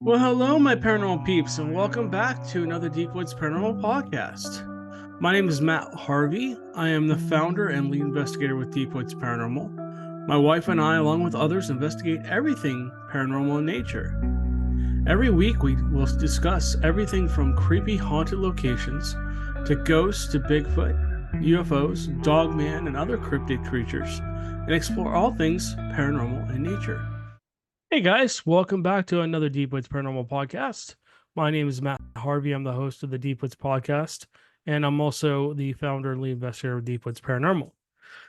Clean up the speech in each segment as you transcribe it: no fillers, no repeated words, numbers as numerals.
Well, hello, my paranormal peeps, and welcome back to another Deep Woods Paranormal podcast. My name is Matt Harvey. I am the founder and lead investigator with Deep Woods Paranormal. My wife and I, along with others, investigate everything paranormal in nature. Every week, we will discuss everything from creepy haunted locations to ghosts to Bigfoot, UFOs, Dogman, and other cryptid creatures, and explore all things paranormal in nature. Hey guys, welcome back to another Deep Woods Paranormal podcast. My name is Matt Harvey. I'm the host of the Deep Woods podcast, and I'm also the founder and lead investigator of Deep Woods Paranormal.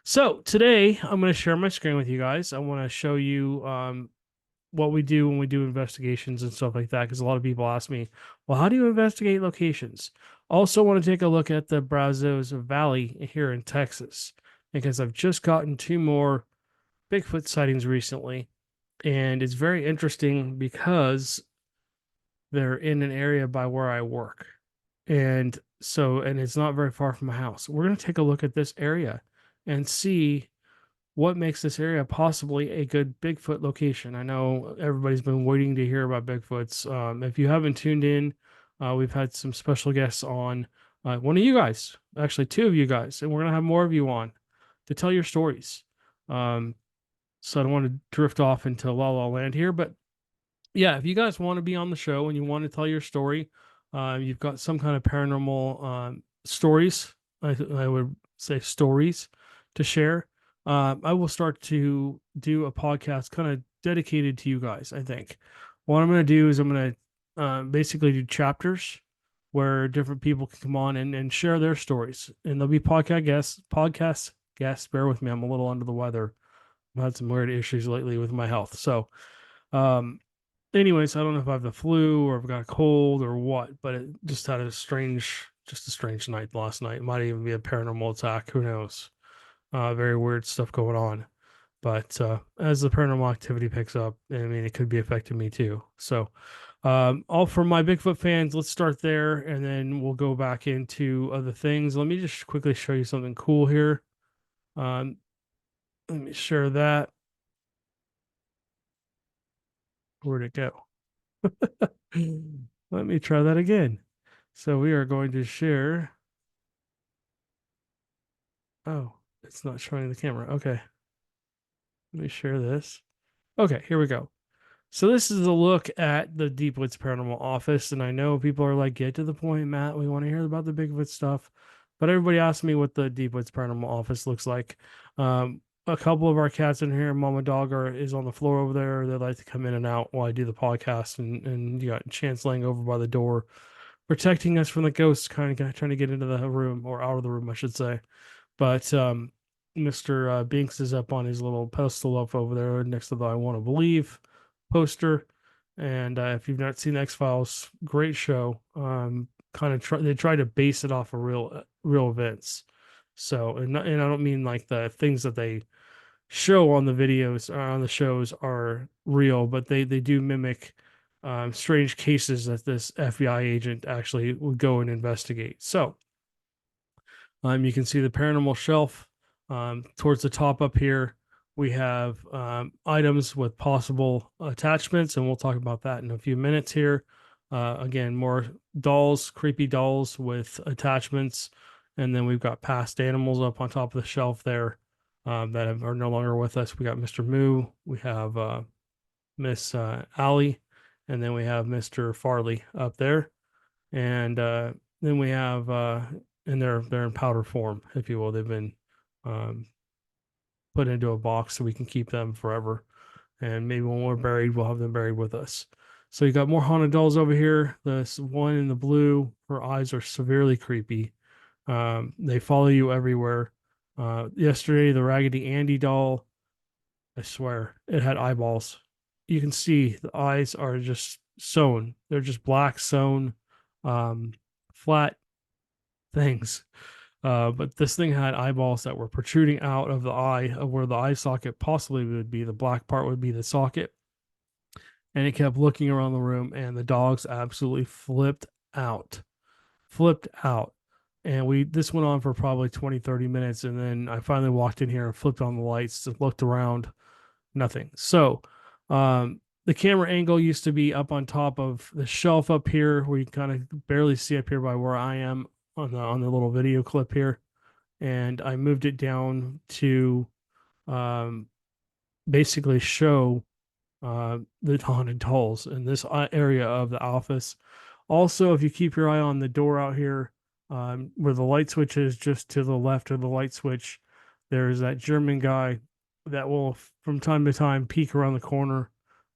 So today, I'm going to share my screen with you guys. I want to show you what we do when we do investigations and stuff like that, because a lot of people ask me, well, how do you investigate locations? Also want to take a look at the Brazos Valley here in Texas, because I've just gotten two more Bigfoot sightings recently, and it's very interesting because they're in an area by where I work. And it's not very far from my house. We're going to take a look at this area and see what makes this area possibly a good Bigfoot location. I know everybody's been waiting to hear about Bigfoots. If you haven't tuned in, we've had some special guests on. One of you guys, actually, two of you guys, and we're going to have more of you on to tell your stories. So I don't want to drift off into La La Land here, but yeah, if you guys want to be on the show and you want to tell your story, you've got some kind of paranormal stories, I would say stories to share. I will start to do a podcast kind of dedicated to you guys. I think what I'm going to do is I'm going to basically do chapters where different people can come on and share their stories, and there'll be podcast guests. Bear with me, I'm a little under the weather. I've had some weird issues lately with my health. So, um, anyways, I don't know if I have the flu or I've got a cold or what, but it just had just a strange night last night. It might even be a paranormal attack. Who knows? Very weird stuff going on. But as the paranormal activity picks up, I mean, it could be affecting me too. So, all for my Bigfoot fans, let's start there and then we'll go back into other things. Let me just quickly show you something cool here. Um, Let me share that. Where'd it go? Let me try that again. So we are going to share. Oh, it's not showing the camera. Okay. Let me share this. Okay, here we go. So this is a look at the Deep Woods Paranormal Office, and I know people are like, "Get to the point, Matt. We want to hear about the Bigfoot stuff." But everybody asked me what the Deep Woods Paranormal Office looks like. A couple of our cats in here, Mama Dog is on the floor over there. They like to come in and out while I do the podcast, and you got Chance laying over by the door, protecting us from the ghosts, kind of trying to get into the room or out of the room, I should say. But Mr. Binks is up on his little pedestal up over there next to the I Want to Believe poster. And if you've not seen X Files, great show. They try to base it off of real events. So, and I don't mean like the things that they show on the videos or on the shows are real, but they do mimic strange cases that this FBI agent actually would go and investigate. So, you can see the paranormal shelf towards the top up here. We have items with possible attachments, and we'll talk about that in a few minutes here. Again, more dolls, creepy dolls with attachments. And then we've got past animals up on top of the shelf there are no longer with us. We got Mr. Moo, we have Miss Allie, and then we have Mr. Farley up there. And then we have, and they're in powder form, if you will. They've been um, put into a box so we can keep them forever. And maybe when we're buried, we'll have them buried with us. So you got more haunted dolls over here. This one in the blue, her eyes are severely creepy. They follow you everywhere. Yesterday, the Raggedy Andy doll, I swear, it had eyeballs. You can see the eyes are just sewn. They're just black sewn, flat things. But this thing had eyeballs that were protruding out of the eye of where the eye socket possibly would be. The black part would be the socket. And it kept looking around the room, and the dogs absolutely flipped out. Flipped out. And this went on for probably 20-30 minutes. And then I finally walked in here and flipped on the lights and looked around. Nothing. So the camera angle used to be up on top of the shelf up here, where you kind of barely see up here by where I am on the little video clip here, and I moved it down to um, basically show the haunted halls in this area of the office. Also, if you keep your eye on the door out here, where the light switch is, just to the left of the light switch, there's that German guy that will, from time to time, peek around the corner.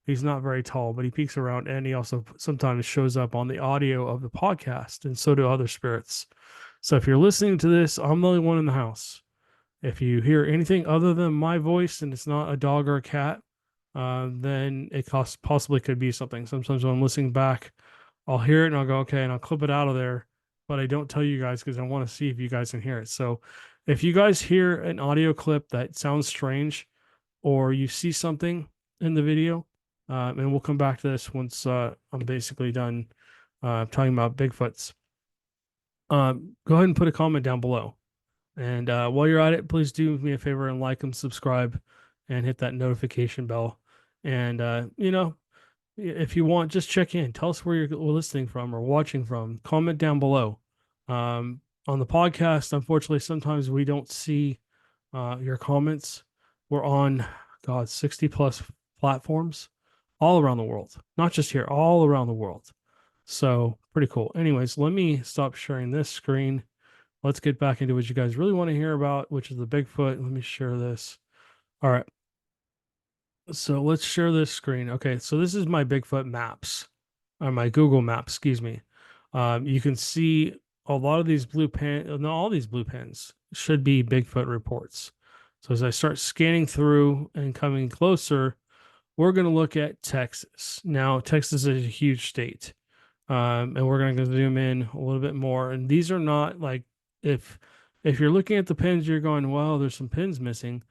He's not very tall, but he peeks around, and he also sometimes shows up on the audio of the podcast, and so do other spirits. So if you're listening to this, I'm the only one in the house. If you hear anything other than my voice and it's not a dog or a cat, then it possibly could be something. Sometimes when I'm listening back, I'll hear it and I'll go, okay, and I'll clip it out of there, but I don't tell you guys because I want to see if you guys can hear it. So if you guys hear an audio clip that sounds strange, or you see something in the video, and we'll come back to this once I'm basically done talking about Bigfoots, go ahead and put a comment down below. And while you're at it, please do me a favor and like and subscribe and hit that notification bell. And, if you want, just check in. Tell us where you're listening from or watching from. Comment down below. On the podcast, unfortunately, sometimes we don't see your comments. We're on, 60 plus platforms all around the world, not just here, all around the world. So pretty cool. Anyways, let me stop sharing this screen. Let's get back into what you guys really want to hear about, which is the Bigfoot. Let me share this. All right. So let's share this screen. Okay, so this is my Bigfoot maps, or my Google Maps, excuse me. You can see a lot of these blue pens, no, all these blue pens should be Bigfoot reports. So as I start scanning through and coming closer, we're going to look at Texas. Now, Texas is a huge state, and we're going to zoom in a little bit more. And these are not like, if you're looking at the pins, you're going, well, there's some pins missing.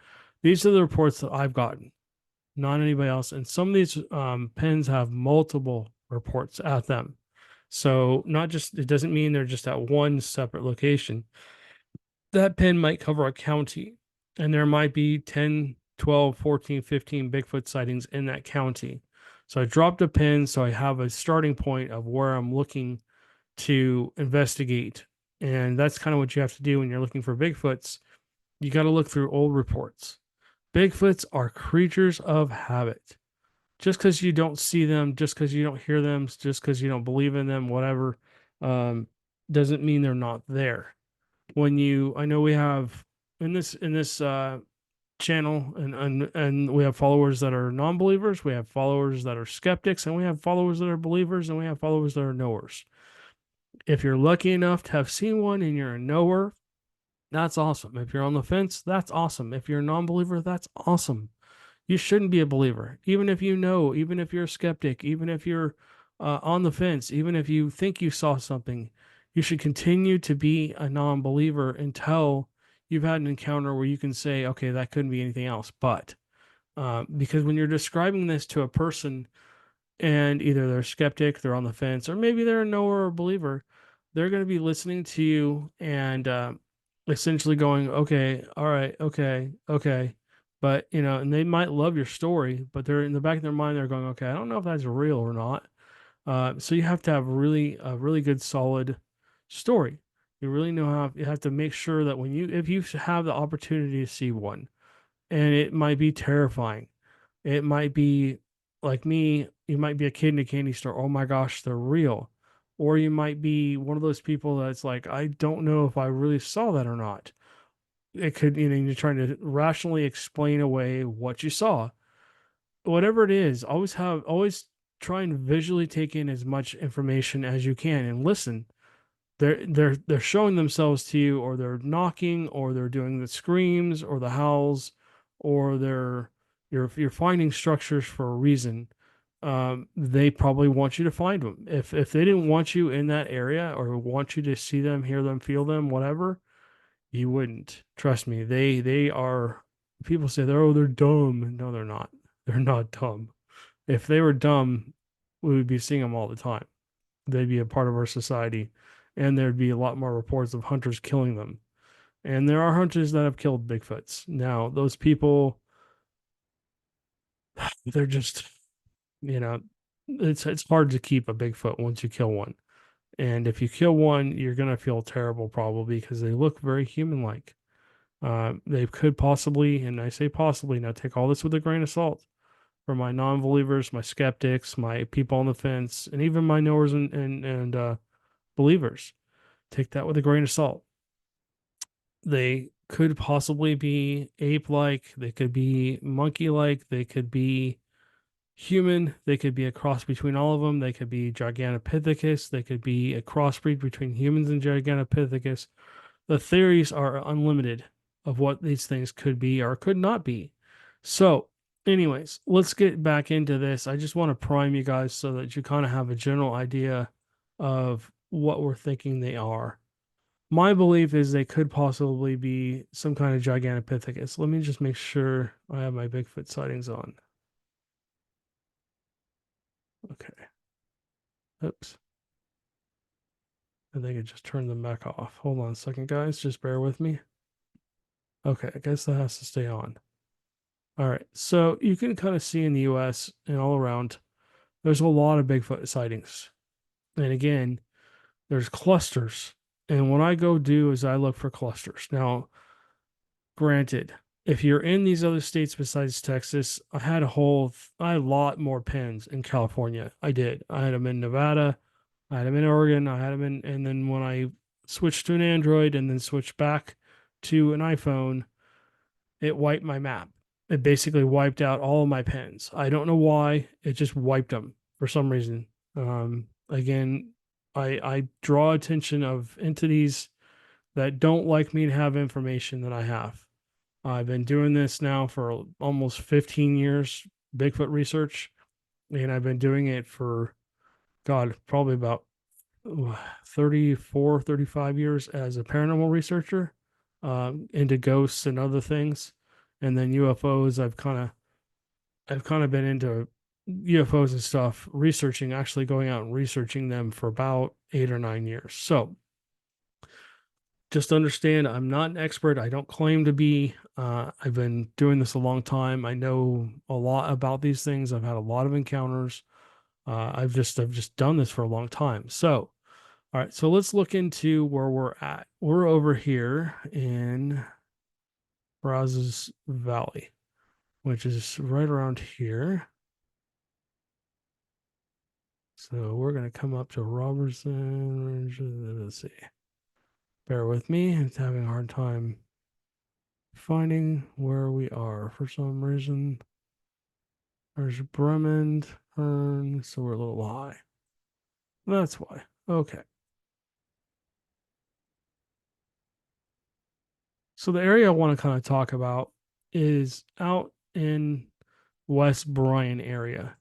These are the reports that I've gotten, not anybody else. And some of these pins have multiple reports at them. So not just, it doesn't mean they're just at one separate location. That pin might cover a county, and there might be 10, 12, 14, 15 Bigfoot sightings in that county. So I dropped a pin so I have a starting point of where I'm looking to investigate. And that's kind of what you have to do when you're looking for Bigfoots. You got to look through old reports. Bigfoots are creatures of habit. Just because you don't see them, just because you don't hear them, just because you don't believe in them, whatever, doesn't mean they're not there. I know we have in this channel, and we have followers that are non-believers, we have followers that are skeptics, and we have followers that are believers, and we have followers that are knowers. If you're lucky enough to have seen one and you're a knower, that's awesome. If you're on the fence, that's awesome. If you're a non-believer, that's awesome. You shouldn't be a believer, even if you know, even if you're a skeptic, even if you're on the fence, even if you think you saw something. You should continue to be a non-believer until you've had an encounter where you can say, okay, that couldn't be anything else. But because when you're describing this to a person, and either they're skeptic, they're on the fence, or maybe they're a knower or believer, they're going to be listening to you and essentially going, okay, all right, okay, okay. But, and they might love your story, but they're in the back of their mind, they're going, okay, I don't know if that's real or not. So you have to have a really good, solid story. You really know how, you have to make sure that if you have the opportunity to see one, and it might be terrifying, it might be like me, you might be a kid in a candy store. Oh my gosh, they're real. Or you might be one of those people that's like, I don't know if I really saw that or not. It could, you're trying to rationally explain away what you saw. Whatever it is, always try and visually take in as much information as you can and listen. They're showing themselves to you, or they're knocking, or they're doing the screams or the howls, or you're finding structures for a reason. They probably want you to find them. If they didn't want you in that area or want you to see them, hear them, feel them, whatever, you wouldn't. Trust me. They are. People say they're dumb. No, they're not. They're not dumb. If they were dumb, we would be seeing them all the time. They'd be a part of our society, and there'd be a lot more reports of hunters killing them. And there are hunters that have killed Bigfoots. Now, those people, they're just You know, it's hard to keep a Bigfoot once you kill one. And if you kill one, you're gonna feel terrible probably because they look very human-like. They could possibly, and I say possibly, now take all this with a grain of salt. For my non-believers, my skeptics, my people on the fence, and even my knowers and believers, take that with a grain of salt. They could possibly be ape-like, they could be monkey-like, they could be human, they could be a cross between all of them, they could be Gigantopithecus, they could be a crossbreed between humans and Gigantopithecus. The theories are unlimited of what these things could be or could not be. So, anyways, let's get back into this. I just want to prime you guys so that you kind of have a general idea of what we're thinking they are. My belief is they could possibly be some kind of Gigantopithecus. Let me just make sure I have my Bigfoot sightings on. Okay. Oops. I think I just turned them back off. Hold on a second, guys. Just bear with me. Okay, I guess that has to stay on. All right. So you can kind of see in the US and all around, there's a lot of Bigfoot sightings. And again, there's clusters. And what I go do is I look for clusters. Now, granted, if you're in these other states besides Texas, I had a lot more pins in California. I did. I had them in Nevada, I had them in Oregon, I had them in, and then when I switched to an Android and then switched back to an iPhone, it wiped my map. It basically wiped out all of my pins. I don't know why. It just wiped them for some reason. Again, I draw attention of entities that don't like me to have information that I have. I've been doing this now for almost 15 years, Bigfoot research, and I've been doing it for, God, probably about 34, 35 years as a paranormal researcher, into ghosts and other things. And then UFOs, I've kind of been into UFOs and stuff, researching, actually going out and researching them for about 8 or 9 years. So just understand I'm not an expert. I don't claim to be. I've been doing this a long time. I know a lot about these things. I've had a lot of encounters. I've just done this for a long time. So, all right. So let's look into where we're at. We're over here in Brazos Valley, which is right around here. So we're gonna come up to Robertson. Let's see. Bear with me. I'm having a hard time finding where we are for some reason. There's Bremen, Hearn, so we're a little high. That's why. Okay. So the area I want to kind of talk about is out in West Bryan area.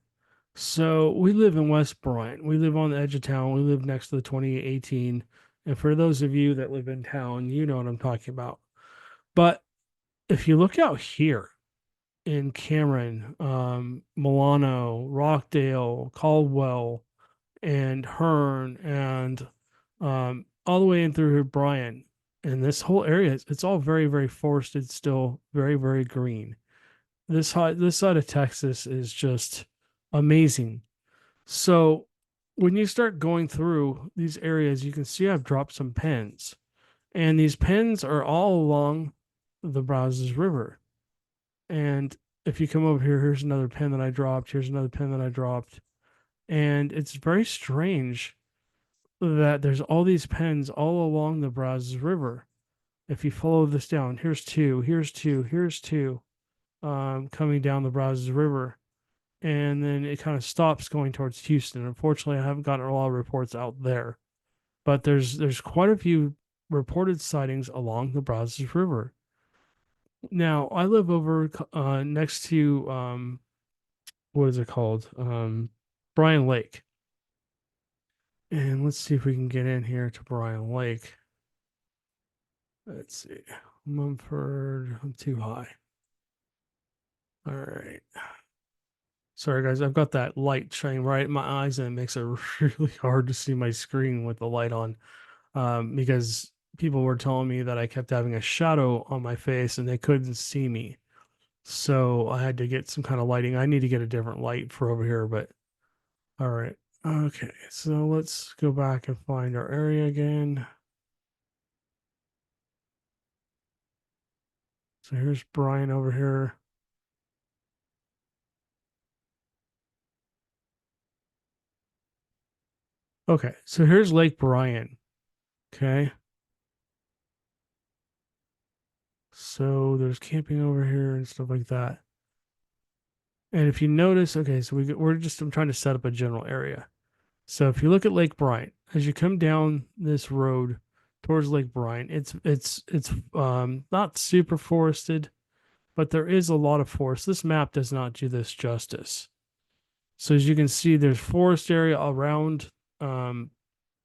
So we live in West Bryan. We live on the edge of town. We live next to the 2018. And for those of you that live in town, you know what I'm talking about. But if you look out here in Cameron, Milano, Rockdale, Caldwell, and Hearn, and all the way in through Bryan, and this whole area, it's all very, very forested, still very, very green. This side of Texas is just amazing. So when you start going through these areas, you can see I've dropped some pins, and these pins are all along the Brazos River. And if you come over here, here's another pin that I dropped. Here's another pin that I dropped. And it's very strange that there's all these pins all along the Brazos River. If you follow this down, here's two, here's two, here's two, coming down the Brazos River. And then it kind of stops going towards Houston. Unfortunately, I haven't gotten a lot of reports out there. But there's quite a few reported sightings along the Brazos River. Now, I live over next to what is it called? Bryan Lake. And let's see if we can get in here to Bryan Lake. Let's see. Mumford, I'm too high. All right. Sorry, guys. I've got that light shining right in my eyes, and it makes it really hard to see my screen with the light on, because people were telling me that I kept having a shadow on my face and they couldn't see me. So I had to get some kind of lighting. I need to get a different light for over here, but all right. Okay, so let's go back and find our area again. So here's Brian over here. Okay, so here's Lake Brian. Okay. So there's camping over here and stuff like that. And if you notice, okay, so I'm trying to set up a general area. So if you look at Lake Bryant, as you come down this road towards Lake Bryant, it's not super forested, but there is a lot of forest. This map does not do this justice. So as you can see, there's forest area around, in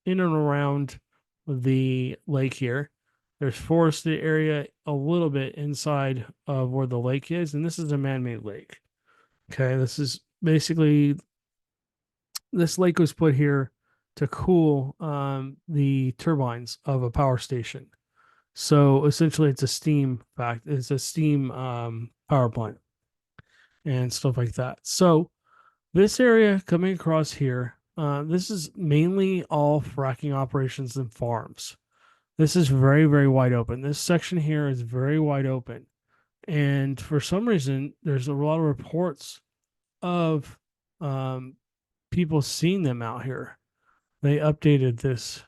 and around the lake here. There's forested area a little bit inside of where the lake is, and this is a man-made lake. Okay, this is basically this lake was put here to cool the turbines of a power station. So essentially, it's a steam fact. It's a steam power plant and stuff like that. So this area coming across here, this is mainly all fracking operations and farms. This is very, very wide open. This section here is very wide open. And for some reason, there's a lot of reports of um, people seeing them out here. They updated this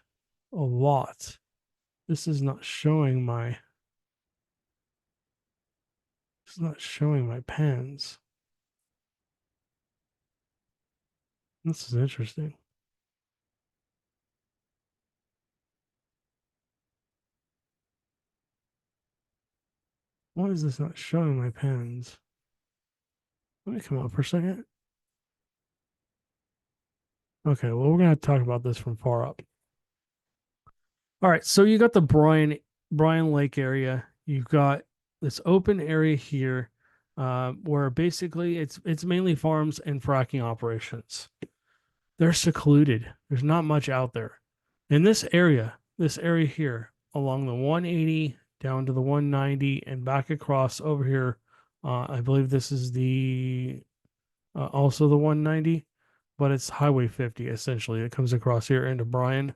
a lot. This is not showing my it's not showing my pens. This is interesting. Why is this not showing my pens? Let me come out for a second. Okay, well, we're gonna have to talk about this from far up. All right, so you got the Bryan Lake area. You've got this open area here, where basically it's mainly farms and fracking operations. They're secluded. There's not much out there. In this area here, along the 180 down to the 190 and back across over here, I believe this is the also the 190, but it's Highway 50 essentially. It comes across here into Bryan.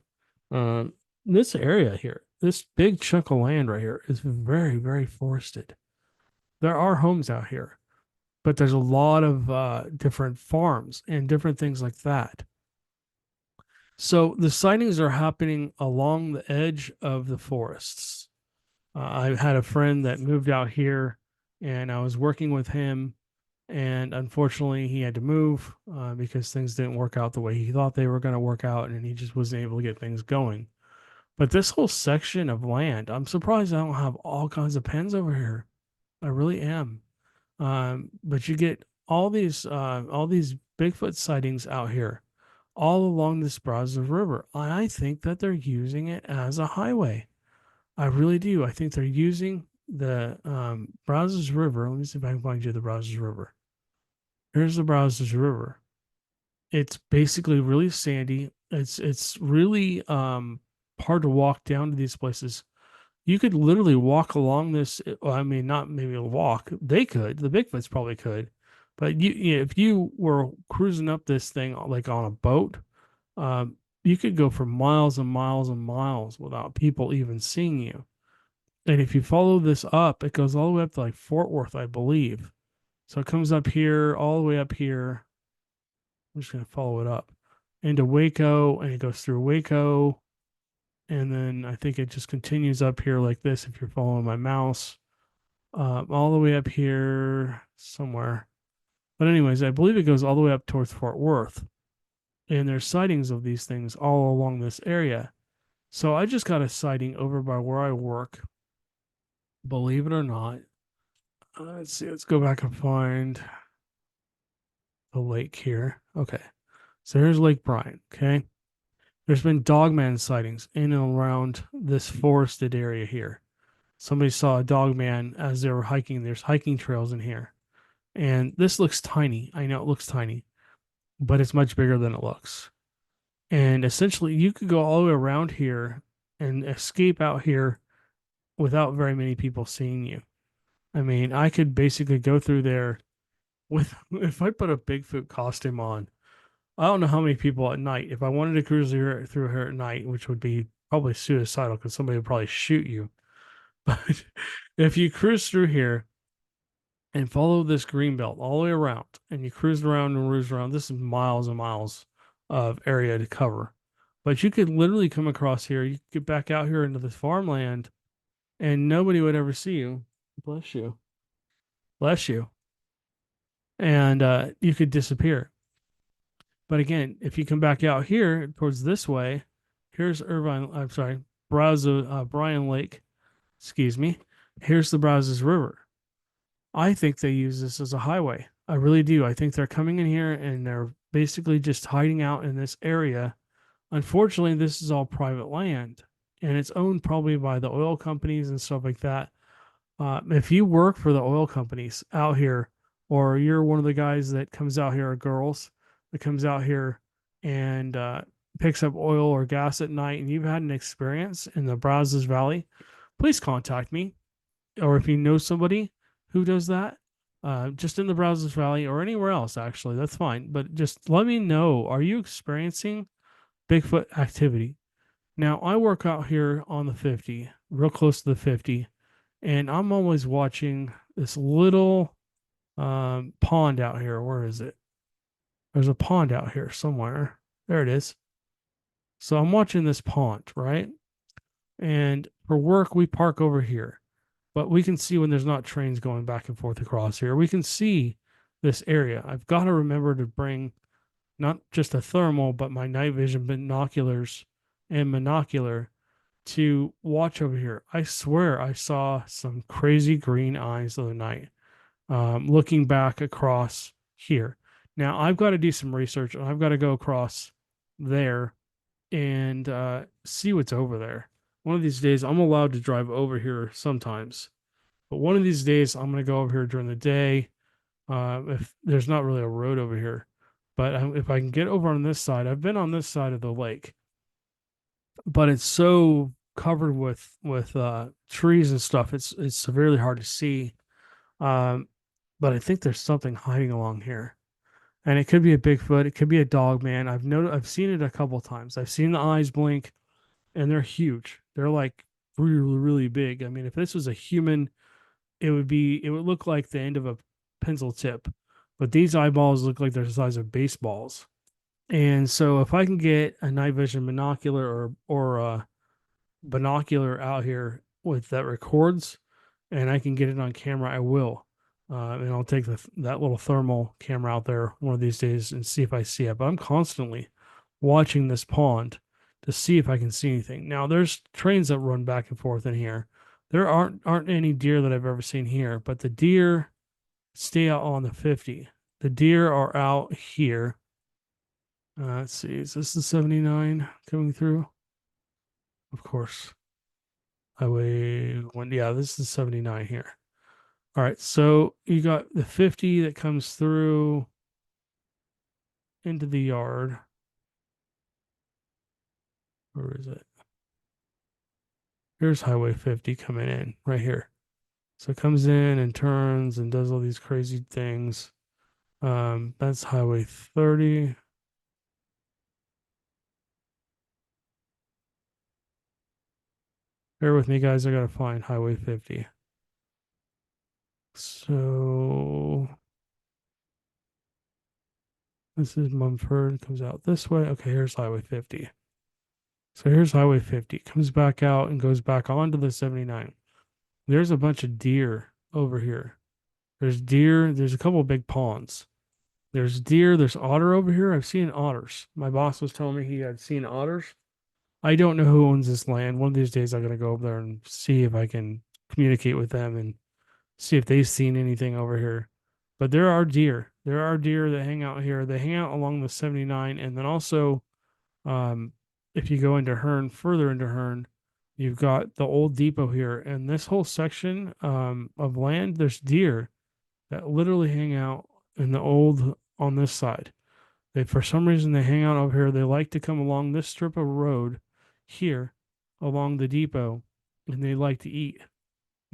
Um, this area here, this big chunk of land right here is very, very forested. There are homes out here, but there's a lot of different farms and different things like that. So the sightings are happening along the edge of the forests. I had a friend that moved out here, and I was working with him, and unfortunately, he had to move because things didn't work out the way he thought they were going to work out, and he just wasn't able to get things going. But this whole section of land, I'm surprised I don't have all kinds of pens over here. I really am. But you get all these Bigfoot sightings out here, all along this Brazos River. I think that they're using it as a highway. I really do. I think they're using the Brazos River. Let me see if I can find you the Brazos River. Here's the Brazos River. It's basically really sandy. It's really hard to walk down to these places. You could literally walk along this. Well, I mean, not maybe walk. They could. The Bigfoots probably could. But if you were cruising up this thing like on a boat, you could go for miles and miles and miles without people even seeing you. And if you follow this up, it goes all the way up to like Fort Worth, I believe. So it comes up here, all the way up here. I'm just going to follow it up into Waco, and it goes through Waco. And then I think it just continues up here like this if you're following my mouse, all the way up here somewhere. But, anyways, I believe it goes all the way up towards Fort Worth. And there's sightings of these things all along this area. So I just got a sighting over by where I work. Believe it or not. Let's see. Let's go back and find the lake here. Okay. So here's Lake Bryant. Okay. There's been dogman sightings in and around this forested area here. Somebody saw a dogman as they were hiking. There's hiking trails in here. And this looks tiny. I know it looks tiny, but it's much bigger than it looks. And essentially, you could go all the way around here and escape out here without very many people seeing you. I mean, I could basically go through there with if I put a Bigfoot costume on. I don't know how many people at night. If I wanted to cruise through here at night, which would be probably suicidal because somebody would probably shoot you. But if you cruise through here and follow this green belt all the way around, and you cruise around and cruise around, this is miles and miles of area to cover. But you could literally come across here. You could get back out here into this farmland, and nobody would ever see you. Bless you. Bless you. And you could disappear. But again, if you come back out here towards this way, here's Irvine. I'm sorry, Bryan Lake. Excuse me. Here's the Brazos River. I think they use this as a highway. I really do. I think they're coming in here and they're basically just hiding out in this area. Unfortunately, this is all private land and it's owned probably by the oil companies and stuff like that. If you work for the oil companies out here, or you're one of the guys that comes out here, or girls that comes out here and picks up oil or gas at night, and you've had an experience in the Brazos Valley, please contact me. Or if you know somebody who does that, just in the Brazos Valley or anywhere else, actually, that's fine. But just let me know, are you experiencing Bigfoot activity? Now, I work out here on the 50, real close to the 50, and I'm always watching this little pond out here. Where is it? There's a pond out here somewhere. There it is. So I'm watching this pond, right? And for work, we park over here, but we can see when there's not trains going back and forth across here. We can see this area. I've got to remember to bring not just a thermal, but my night vision binoculars and monocular to watch over here. I swear I saw some crazy green eyes the other night, looking back across here. Now I've got to do some research and I've got to go across there and see what's over there. One of these days, I'm allowed to drive over here sometimes, but one of these days, I'm going to go over here during the day. If there's not really a road over here, but if I can get over on this side, I've been on this side of the lake, but it's so covered with trees and stuff. It's severely hard to see. Um, but I think there's something hiding along here, and it could be a Bigfoot. It could be a dog man. I've seen it a couple times. I've seen the eyes blink, and they're huge. They're like really really big. I mean, if this was a human, it would look like the end of a pencil tip, but these eyeballs look like they're the size of baseballs. And so if I can get a night vision binocular or a binocular out here with that records, and I can get it on camera, I will. And I'll take that little thermal camera out there one of these days and see if I see it. But I'm constantly watching this pond to see if I can see anything. Now there's trains that run back and forth in here. There aren't any deer that I've ever seen here, but the deer stay out on the 50. The deer are out here. Let's see, is this the 79 coming through? Of course. Highway 1. Yeah, this is 79 here. All right, so you got the 50 that comes through into the yard. Where is it? Here's Highway 50 coming in right here. So it comes in and turns and does all these crazy things. That's Highway 30. Bear with me, guys. I gotta find Highway 50. So this is Mumford. Comes out this way. Okay, here's Highway 50. So here's Highway 50. Comes back out and goes back onto the 79. There's a bunch of deer over here. There's deer. There's a couple of big ponds. There's deer. There's otter over here. I've seen otters. My boss was telling me he had seen otters. I don't know who owns this land. One of these days, I'm going to go over there and see if I can communicate with them and see if they've seen anything over here. But there are deer. There are deer that hang out here. They hang out along the 79. And then also, if you go into Hearne, further into Hearne, you've got the old depot here. And this whole section of land, there's deer that literally hang out in the old on this side. They, for some reason, they hang out over here. They like to come along this strip of road here along the depot, and they like to eat.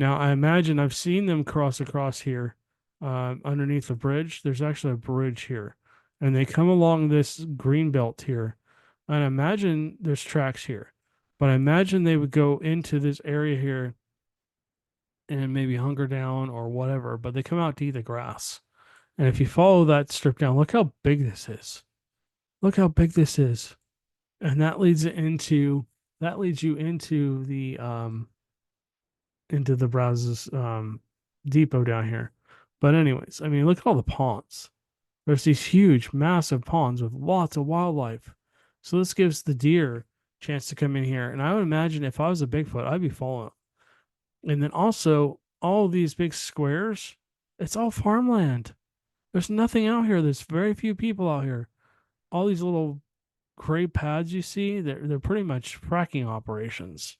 Now, I imagine I've seen them cross across here underneath the bridge. There's actually a bridge here, and they come along this green belt here. And I imagine there's tracks here, but I imagine they would go into this area here and maybe hunker down or whatever, but they come out to eat the grass. And if you follow that strip down, look how big this is. Look how big this is. And that leads you into the Brazos depot down here. But anyways, I mean, look at all the ponds. There's these huge, massive ponds with lots of wildlife. So this gives the deer a chance to come in here. And I would imagine if I was a Bigfoot, I'd be following. And then also all of these big squares, it's all farmland. There's nothing out here. There's very few people out here. All these little gray pads you see, they're pretty much fracking operations.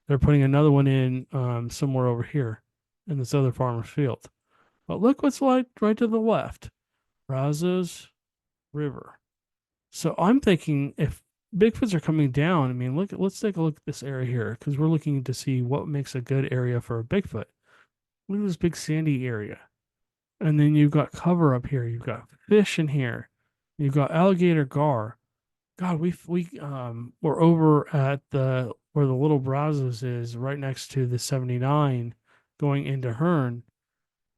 They're putting another one in somewhere over here in this other farmer's field. But look what's like right to the left, Brazos River. So I'm thinking if Bigfoots are coming down, I mean, let's take a look at this area here because we're looking to see what makes a good area for a Bigfoot. Look at this big sandy area. And then you've got cover up here. You've got fish in here. You've got alligator gar. God, we're over at the where the Little Brazos is, right next to the 79 going into Hearn,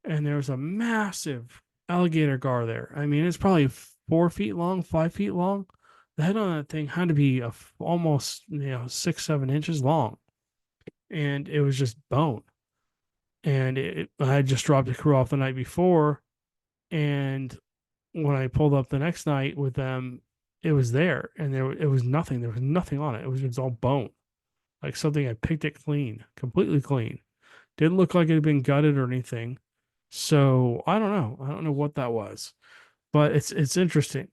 and there's a massive alligator gar there. I mean, it's probably 4 feet long, 5 feet long. The head on that thing had to be almost 6-7 inches long, and it was just bone. And I had just dropped the crew off the night before, and when I pulled up the next night with them, it was there, and it was nothing. There was nothing on it. It was just all bone, like something had picked it clean, completely clean. Didn't look like it had been gutted or anything. So I don't know. I don't know what that was, but it's interesting.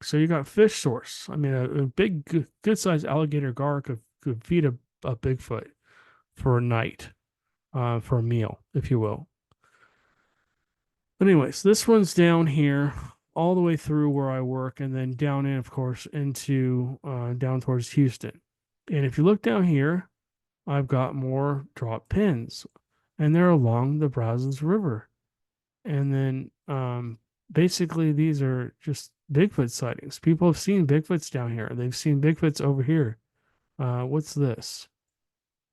So you got fish source. I mean, a big, good sized alligator gar could feed a Bigfoot for a night, for a meal, if you will. But anyways, this one's down here all the way through where I work, and then down in, of course, into down towards Houston. And if you look down here, I've got more drop pins, and they're along the Brazos River. And then basically these are just Bigfoot sightings. People have seen Bigfoots down here. They've seen Bigfoots over here. What's this?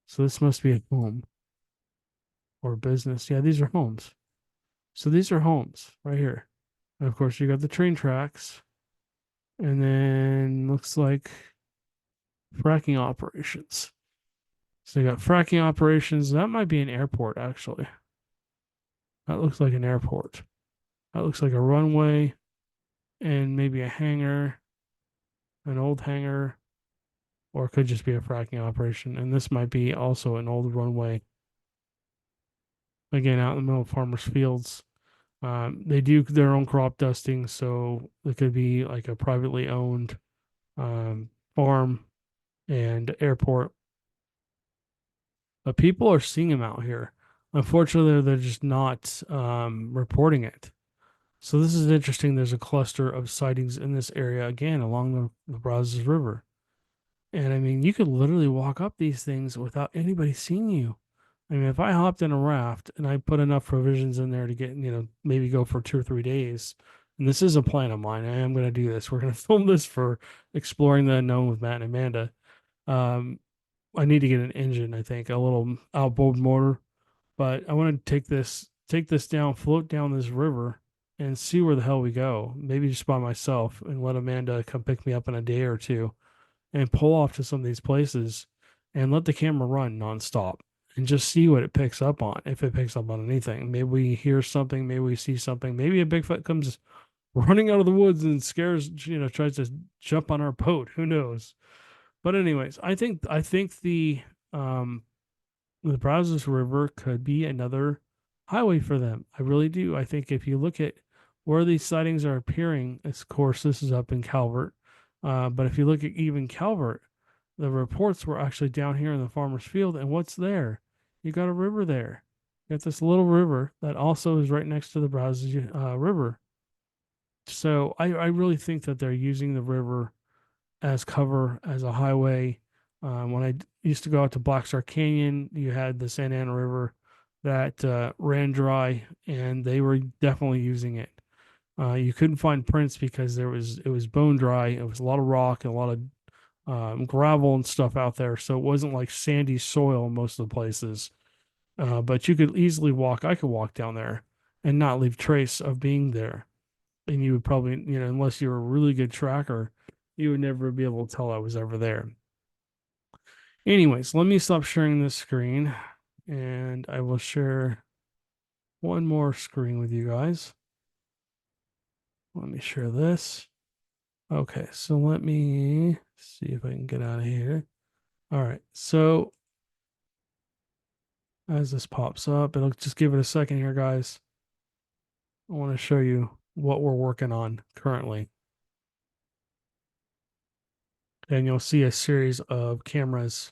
So this must be a home or business. Yeah, these are homes. So these are homes right here. And of course, you got the train tracks. And then looks like fracking operations. So you got fracking operations. That might be an airport, actually. That looks like an airport. That looks like a runway and maybe a hangar, an old hangar, or it could just be a fracking operation. And this might be also an old runway. Again, out in the middle of farmers' fields. They do their own crop dusting, so it could be like a privately owned farm and airport. But people are seeing them out here. Unfortunately, they're just not reporting it. So this is interesting. There's a cluster of sightings in this area again along the Brazos River. And I mean, you could literally walk up these things without anybody seeing you. I mean, if I hopped in a raft and I put enough provisions in there to get, maybe go for 2 or 3 days, and this is a plan of mine. I am going to do this. We're going to film this for Exploring the Unknown with Matt and Amanda. I need to get an engine, I think, a little outboard motor, but I want to take this down, float down this river and see where the hell we go. Maybe just by myself and let Amanda come pick me up in a day or two and pull off to some of these places and let the camera run nonstop and just see what it picks up on. If it picks up on anything, maybe we hear something, maybe we see something, maybe a Bigfoot comes running out of the woods and scares, tries to jump on our boat. Who knows? But anyways, I think the Brazos River could be another highway for them. I really do. I think if you look at where these sightings are appearing, of course, this is up in Calvert. But if you look at even Calvert, the reports were actually down here in the farmer's field. And what's there? You got a river there. You got this little river that also is right next to the Brazos River. So I really think that they're using the river as cover, as a highway. When I used to go out to Black Star Canyon, you had the Santa Ana River that ran dry, and they were definitely using it. You couldn't find prints because it was bone dry. It was a lot of rock and a lot of gravel and stuff out there, so it wasn't like sandy soil in most of the places. But you could easily walk. I could walk down there and not leave trace of being there. And you would probably, unless you were a really good tracker, you would never be able to tell I was ever there. Anyways, let me stop sharing this screen and I will share one more screen with you guys. Let me share this. Okay, so let me see if I can get out of here. All right, so as this pops up, it'll just give it a second here, guys. I want to show you what we're working on currently. And you'll see a series of cameras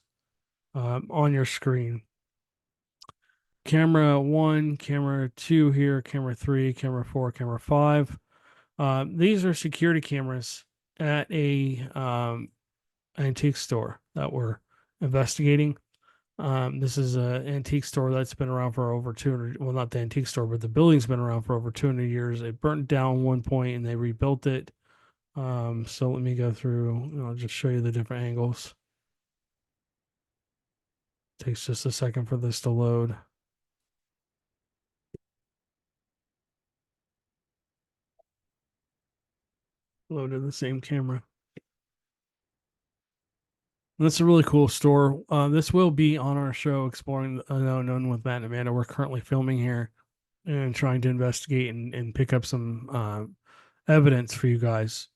on your screen. Camera 1, camera 2 here, camera 3, camera 4, camera 5. These are security cameras at a antique store that we're investigating. This is an antique store that's been around for over 200. Well, not the antique store, but the building's been around for over 200 years. It burnt down one point and they rebuilt it. So let me go through. I'll just show you the different angles. Takes just a second for this to load. Loaded the same camera. That's a really cool store. This will be on our show, Exploring the Unknown with Matt and Amanda. We're currently filming here and trying to investigate and pick up some evidence for you guys.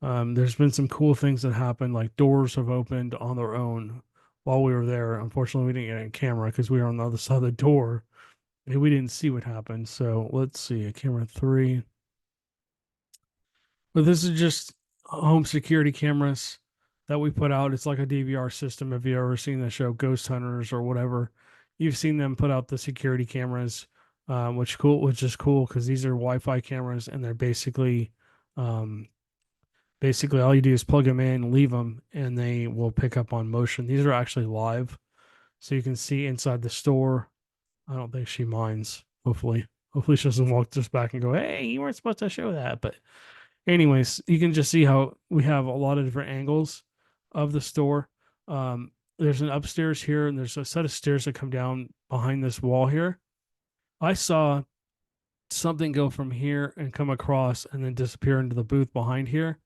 There's been some cool things that happened, like doors have opened on their own while we were there. Unfortunately, we didn't get a camera because we were on the other side of the door and we didn't see what happened. So let's see, a camera 3. But this is just home security cameras that we put out. It's like a DVR system. If you've ever seen the show Ghost Hunters or whatever, you've seen them put out the security cameras, which is cool because these are Wi-Fi cameras and they're um, basically all you do is plug them in, leave them, and they will pick up on motion. These are actually live, so you can see inside the store. I don't think she minds. Hopefully she doesn't walk just back and go, "Hey, you weren't supposed to show that," but anyways, you can just see how we have a lot of different angles of the store. There's an upstairs here, and there's a set of stairs that come down behind this wall here. I saw something go from here and come across and then disappear into the booth behind here.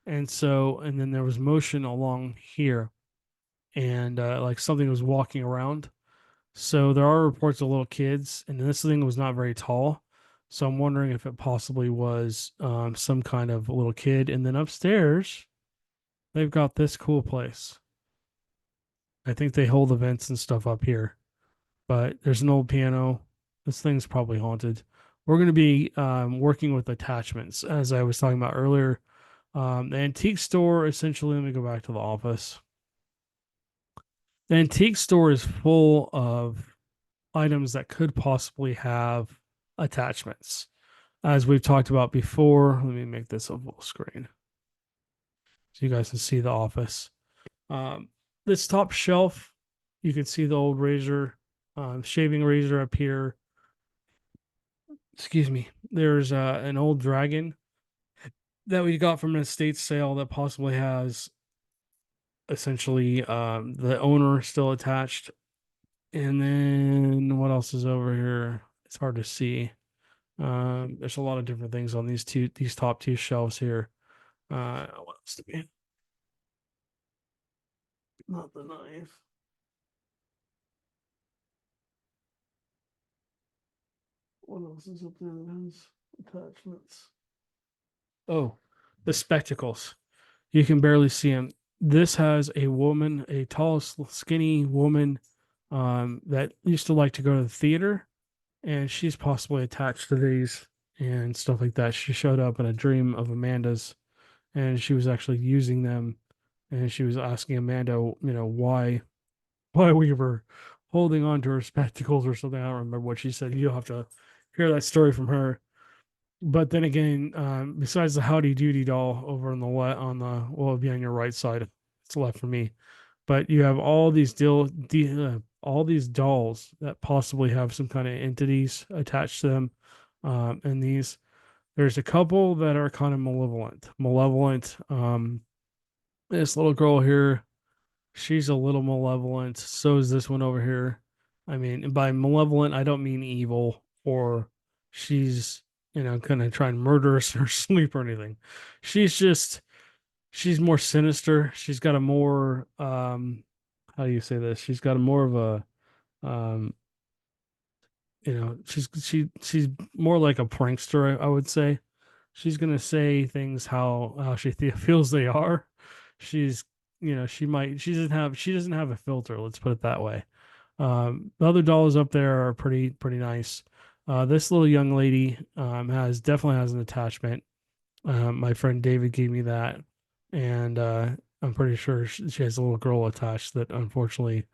And then there was motion along here, and like something was walking around. So there are reports of little kids, and this thing was not very tall. So I'm wondering if it possibly was some kind of little kid. And then upstairs, they've got this cool place. I think they hold events and stuff up here, but there's an old piano. This thing's probably haunted. We're going to be working with attachments, as I was talking about earlier. The antique store, essentially, let me go back to the office. The antique store is full of items that could possibly have attachments. As we've talked about before, let me make this a full screen so you guys can see the office. This top shelf, you can see the old razor, shaving razor up here. Excuse me. There's an old dragon that we got from an estate sale that possibly has essentially the owner still attached. And then what else is over here? It's hard to see. There's a lot of different things on these top two shelves here. What else to be? Not the knife. What else is up there that has attachments? Oh, the spectacles. You can barely see them. This has a woman, a tall, skinny woman that used to like to go to the theater, and she's possibly attached to these and stuff like that. She showed up in a dream of Amanda's, and she was actually using them, and she was asking Amanda, why we were holding on to her spectacles or something. I don't remember what she said. You'll have to hear that story from her. But then again, besides the Howdy Doody doll over on the well, it'll be on your right side. It's left for me. But you have all these all these dolls that possibly have some kind of entities attached to them. And there's a couple that are kind of malevolent. This little girl here, she's a little malevolent. So is this one over here. I mean, by malevolent, I don't mean evil or she's, gonna try and murder us in her sleep or anything. She's just, she's more sinister. She's got a more, how do you say this? She's got a more of a, um, she's more like a prankster, I would say. She's gonna say things how she feels they are. She's, she doesn't have a filter. Let's put it that way. The other dolls up there are pretty nice. This little young lady definitely has an attachment. My friend David gave me that, and I'm pretty sure she has a little girl attached that unfortunately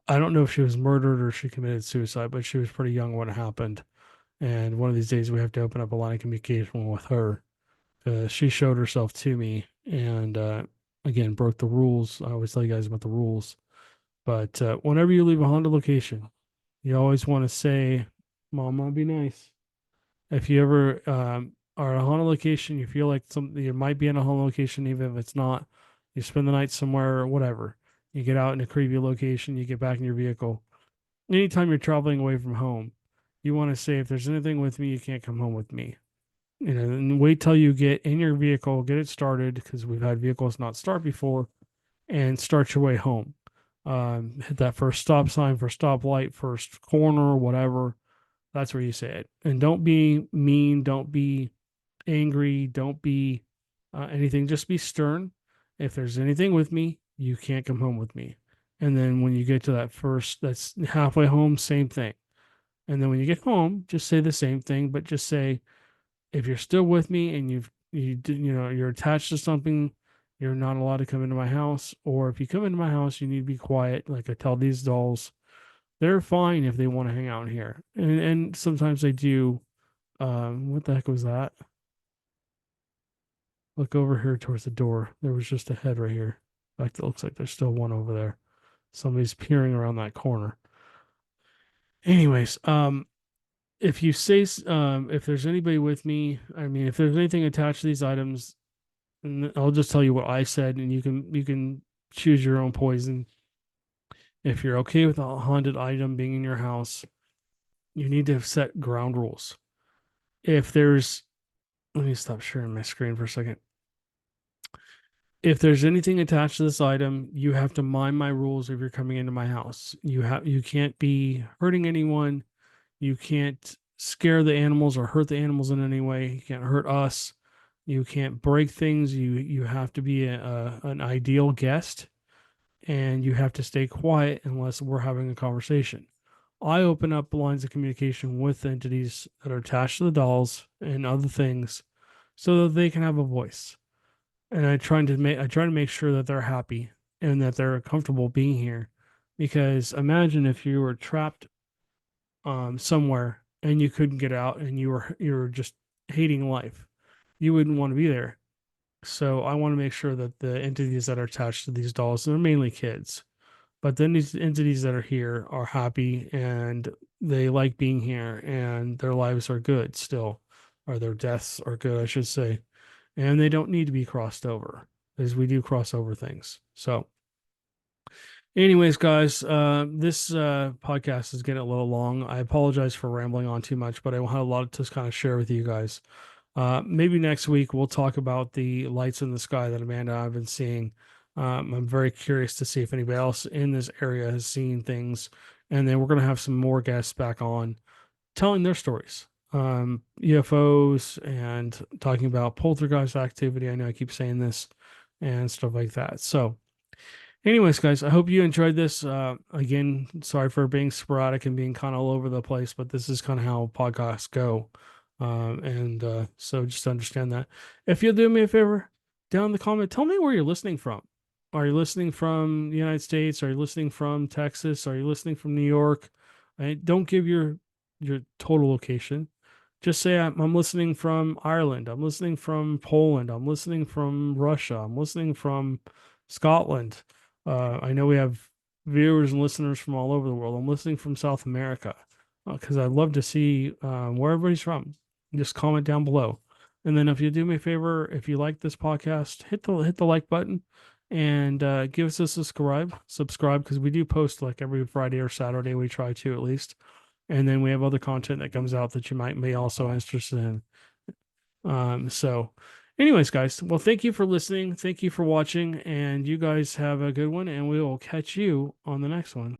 I don't know if she was murdered or she committed suicide, but she was pretty young when it happened. And one of these days we have to open up a line of communication with her. She showed herself to me and again broke the rules. I always tell you guys about the rules. But whenever you leave a haunted location, you always want to say, "Mama, be nice." If you ever are at a haunted location, you feel like something you might be in a haunted location, even if it's not. You spend the night somewhere or whatever. You get out in a creepy location. You get back in your vehicle. Anytime you're traveling away from home, you want to say, "If there's anything with me, you can't come home with me." And wait till you get in your vehicle, get it started because we've had vehicles not start before, and start your way home. Hit that first stop sign, first stoplight, first corner, whatever. That's where you say it. And don't be mean. Don't be angry. Don't be anything. Just be stern. If there's anything with me, you can't come home with me. And then when you get to that's halfway home, same thing. And then when you get home, just say the same thing, but just say, if you're still with me and you're attached to something, you're not allowed to come into my house. Or if you come into my house, you need to be quiet. Like I tell these dolls, they're fine if they want to hang out here, and sometimes they do. What the heck was that? Look over here towards the door. There was just a head right here. In fact, it looks like there's still one over there. Somebody's peering around that corner. Anyways, if you say if there's anybody with me, I mean, if there's anything attached to these items, and I'll just tell you what I said, and you can choose your own poison. If you're okay with a haunted item being in your house, you need to set ground rules. If there's, let me stop sharing my screen for a second. If there's anything attached to this item, you have to mind my rules if you're coming into my house. You can't be hurting anyone. You can't scare the animals or hurt the animals in any way. You can't hurt us. You can't break things. You have to be an ideal guest, and you have to stay quiet unless we're having a conversation. I open up lines of communication with entities that are attached to the dolls and other things so that they can have a voice. And I try to make sure that they're happy and that they're comfortable being here. Because imagine if you were trapped somewhere and you couldn't get out and you were just hating life. You wouldn't want to be there. So I want to make sure that the entities that are attached to these dolls, they're mainly kids, but then these entities that are here are happy and they like being here and their lives are good still, or their deaths are good, I should say. And they don't need to be crossed over because we do cross over things. So, anyways, guys, this podcast is getting a little long. I apologize for rambling on too much, but I had a lot to kind of share with you guys. Maybe next week we'll talk about the lights in the sky that Amanda and I have been seeing. I'm very curious to see if anybody else in this area has seen things. And then we're going to have some more guests back on telling their stories, UFOs, and talking about poltergeist activity. I know I keep saying this and stuff like that. So, anyways, guys, I hope you enjoyed this. Again, sorry for being sporadic and being kind of all over the place, but this is kind of how podcasts go. So just understand that. If you'll do me a favor, down in the comment, tell me where you're listening from. Are you listening from the United States? Are you listening from Texas? Are you listening from New York? Don't give your total location. Just say I'm listening from Ireland. I'm listening from Poland. I'm listening from Russia. I'm listening from Scotland. I know we have viewers and listeners from all over the world. I'm listening from South America because I'd love to see where everybody's from. Just comment down below. And then if you do me a favor, if you like this podcast, hit the like button and give us a subscribe because we do post like every Friday or Saturday. We try to at least. And then we have other content that comes out that you might be also interested in. So anyways, guys, well, thank you for listening. Thank you for watching, and you guys have a good one, and we will catch you on the next one.